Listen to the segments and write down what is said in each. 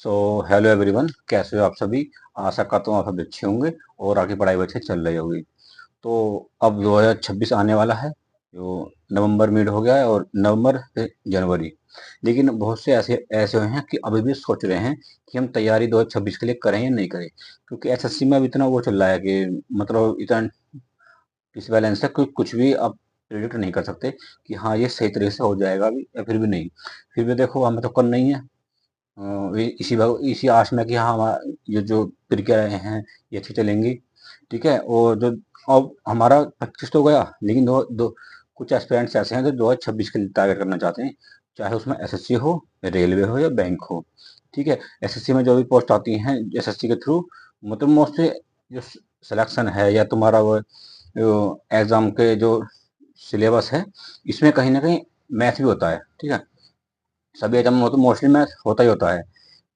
So hello everyone, कैसे हो आप सभी। आशा करता हूँ आप सब अच्छे होंगे और आगे पढ़ाई भी अच्छे चल रही होगी। तो अब 2026 आने वाला है, जो नवंबर मिड हो गया है और नवंबर से जनवरी। लेकिन बहुत से ऐसे ऐसे हुए हैं कि अभी भी सोच रहे हैं कि हम तैयारी 2026 के लिए करें या नहीं करें, क्योंकि एसएससी में अब इतना वो चल रहा है कि मतलब इतना इस बैलेंस है कि कुछ भी आप प्रिडिक्ट नहीं कर सकते कि हाँ ये सही तरीके से हो जाएगा भी या फिर भी नहीं। फिर भी देखो, हमें तो करना ही है। इसी आश में कि हाँ ये जो प्रक्रियाएं हैं ये अच्छी चलेंगी। ठीक है। और जो अब हमारा 25 तो गया, लेकिन दो दो कुछ एस्पिरेंट्स ऐसे हैं जो 2026 के लिए टारगेट करना चाहते हैं, चाहे उसमें एसएससी हो, रेलवे हो या बैंक हो। ठीक है। एसएससी में जो भी पोस्ट आती हैं एसएससी के थ्रू, मतलब मोस्टली जो सिलेक्शन है या तुम्हारा वो एग्जाम के जो सिलेबस है, इसमें कहीं ना कहीं मैथ भी होता है। ठीक है। सभी एग्जाम में तो मोस्टली मैथ होता ही होता है।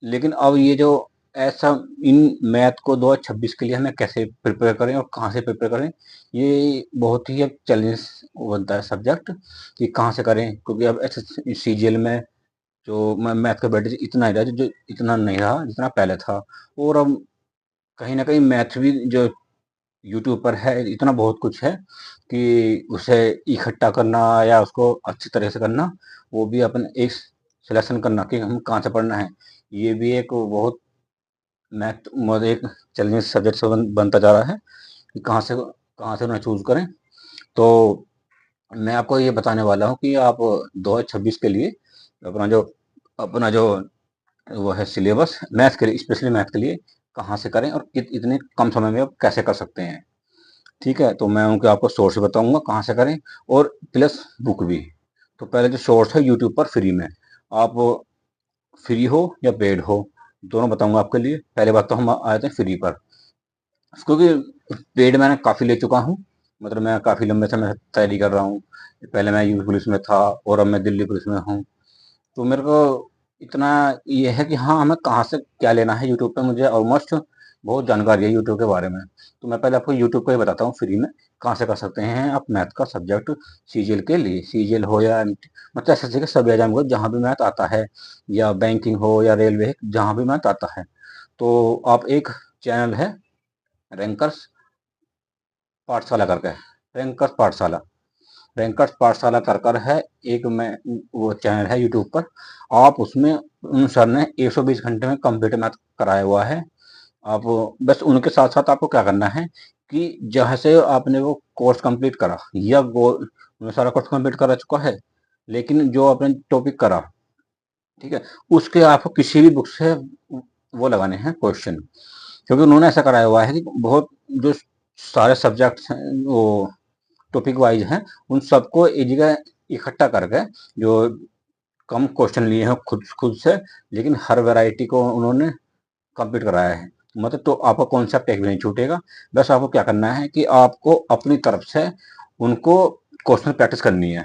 लेकिन अब ये जो ऐसा इन मैथ को 2026 के लिए हमें कैसे प्रिपेयर करें और कहाँ से प्रिपेयर करें, ये बहुत ही अब चैलेंज बनता है सब्जेक्ट कि कहाँ से करें, क्योंकि अब सीजीएल में जो मैथ का बैठे इतना ही रहा जो इतना नहीं रहा जितना पहले था। और अब कहीं ना कहीं मैथ भी जो यूट्यूब पर है इतना बहुत कुछ है कि उसे इकट्ठा करना या उसको अच्छी तरह से करना, वो भी अपन एक सिलेक्शन करना कि हम कहाँ से पढ़ना है, ये भी एक बहुत मैथ मतलब एक चैलेंजिंग सब्जेक्ट से बनता जा रहा है कि कहाँ से उन्हें चूज करें। तो मैं आपको ये बताने वाला हूँ कि आप 2026 के लिए अपना जो अपना जो वो है सिलेबस मैथ के लिए, स्पेशली मैथ के लिए कहाँ से करें और इतने कम समय में आप कैसे कर सकते हैं। ठीक है। तो मैं उनके आपको सोर्स बताऊंगा कहाँ से करें और प्लस बुक भी। तो पहले जो सोर्स है यूट्यूब पर फ्री में, आप फ्री हो या पेड हो दोनों बताऊंगा आपके लिए। पहले बात तो हम आए थे फ्री पर, क्योंकि पेड मैंने काफ़ी ले चुका हूँ। मतलब मैं काफ़ी लंबे समय से तैयारी कर रहा हूँ। पहले मैं यूपी पुलिस में था और अब मैं दिल्ली पुलिस में हूँ। तो मेरे को इतना ये है कि हाँ हमें कहाँ से क्या लेना है, यूट्यूब पे मुझे ऑलमोस्ट बहुत जानकारी है यूट्यूब के बारे में। तो मैं पहले आपको यूट्यूब का ही बताता हूँ फ्री में कहाँ से कर सकते हैं आप मैथ का सब्जेक्ट सीजीएल के लिए। सीजीएल हो या मतलब ऐसे के सभी एग्जाम को जहाँ भी मैथ आता है, या बैंकिंग हो या रेलवे, जहाँ भी मैथ आता है। तो आप एक चैनल है रैंकर्स पाठशाला करके, रैंकर्स पाठशाला, रैंकर्स पाठशाला कर कर है एक मैं वो चैनल है यूट्यूब पर। आप उसमें उन सर ने 120 घंटे में कंप्यूटर मैथ कराया हुआ है। आप बस उनके साथ साथ आपको क्या करना है कि जहाँ से आपने वो कोर्स कंप्लीट करा या उन्होंने सारा कोर्स कंप्लीट करा चुका है, लेकिन जो आपने टॉपिक करा, ठीक है, उसके आपको किसी भी बुक से वो लगाने हैं क्वेश्चन। क्योंकि उन्होंने ऐसा कराया हुआ है कि बहुत जो सारे सब्जेक्ट्स हैं वो टॉपिक वाइज हैं, उन सबको एक जगह इकट्ठा करके जो कम क्वेश्चन लिए हैं खुद खुद से, लेकिन हर वैरायटी को उन्होंने कंप्लीट कराया है। मतलब तो आपका कॉन्सेप्ट एक भी नहीं छूटेगा। बस आपको क्या करना है कि आपको अपनी तरफ से उनको क्वेश्चन प्रैक्टिस करनी है।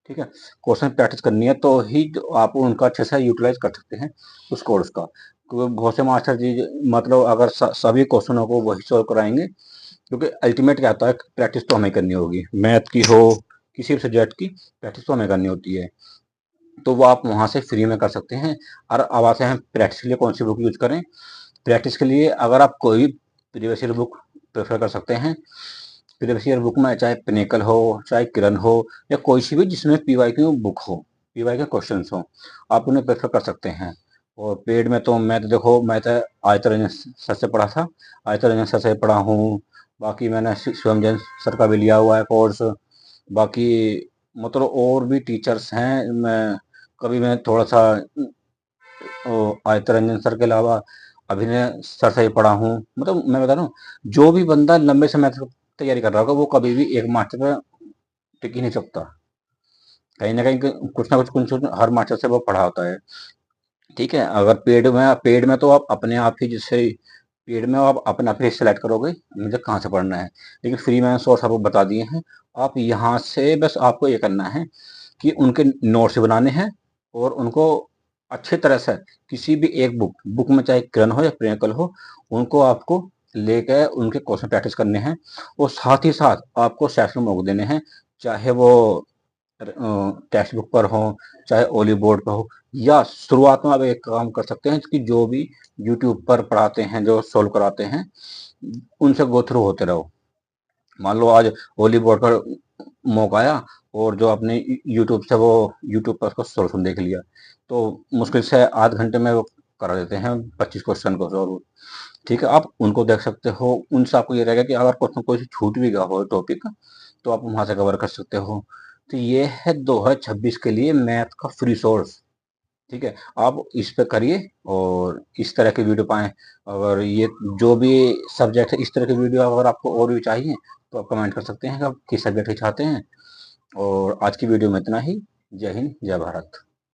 ठीक है। क्वेश्चन प्रैक्टिस करनी है तो ही आप उनका अच्छे से यूटिलाइज कर सकते हैं उस कोर्स का। क्योंकि बहुत से मास्टर जी मतलब अगर सभी क्वेश्चनों को वही सॉल्व कराएंगे, क्योंकि अल्टीमेट क्या होता है, प्रैक्टिस तो हमें करनी होगी, मैथ की हो किसी भी सब्जेक्ट की प्रैक्टिस तो हमें करनी होती है। तो वो आप वहाँ से फ्री में कर सकते हैं। और अब आते हैं प्रैक्टिस के लिए कौन सी बुक यूज करें। प्रैक्टिस के लिए अगर आप कोई भी प्रीवियस ईयर बुक प्रेफर कर सकते हैं। प्रीवियस ईयर बुक में चाहे पिनेकल हो, चाहे किरण हो, या कोई सी भी जिसमें पीवाई की बुक हो, पीवाई के क्वेश्चन हो, आप उन्हें प्रेफर कर सकते हैं। और पेड में तो मैं तो देखो मैं तो आदित्य रंजन सर से पढ़ा था, आदित्य रंजन सर से पढ़ा हूँ। बाकी मैंने शिवम जैन सर का भी लिया हुआ है कोर्स। बाकी मतलब और भी टीचर्स हैं। मैं थोड़ा सा आदित्य रंजन सर के अलावा अभिनय सर से ही पढ़ा हूँ। मतलब मैं बता रहा हूँ, जो भी बंदा लंबे समय तक तैयारी कर रहा होगा वो कभी भी एक मास्टर पे टिक ही नहीं सकता। कहीं ना कहीं कुछ ना कुछ हर मास्टर से वो पढ़ा होता है। ठीक है। अगर पेड में तो आप अपने आप ही, जैसे पेड में आप अपने आप ही सेलेक्ट करोगे मुझे कहाँ से पढ़ना है। लेकिन फ्री में सोर्स आपको बता दिए हैं। आप यहाँ से बस आपको ये करना है कि उनके नोट्स बनाने हैं और उनको अच्छी तरह से किसी भी एक बुक में चाहे किरण हो या प्रियंकल हो, उनको आपको लेकर उनके क्वेश्चन प्रैक्टिस करने हैं। और साथ ही साथ आपको सेशन मॉक देने हैं, चाहे वो टेक्स्ट बुक पर हो, चाहे ओली बोर्ड पर हो, या शुरुआत में आप एक काम कर सकते हैं कि जो भी यूट्यूब पर पढ़ाते हैं, जो सोल्व कराते हैं, उनसे गो थ्रू होते रहो। मान लो आज ओली बोर्ड पर मौका आया और जो आपने यूट्यूब से वो यूट्यूब पर उसको सोल्यूशन देख लिया, तो मुश्किल से आध घंटे में वो करा देते हैं 25 क्वेश्चन को सॉल्व। ठीक है, आप उनको देख सकते हो। उनसे आपको ये रहेगा कि अगर क्वेश्चन कोई छूट भी गया हो टॉपिक, तो आप वहां से कवर कर सकते हो। तो ये है 2026 के लिए मैथ का फ्री सोर्स। ठीक है, आप इस पे करिए और इस तरह की वीडियो पाएं। अगर ये जो भी सब्जेक्ट है, इस तरह की वीडियो अगर आपको और भी चाहिए, तो आप कमेंट कर सकते हैं कि आप किस सब्जेक्ट की चाहते हैं। और आज की वीडियो में इतना ही। जय हिंद, जय भारत।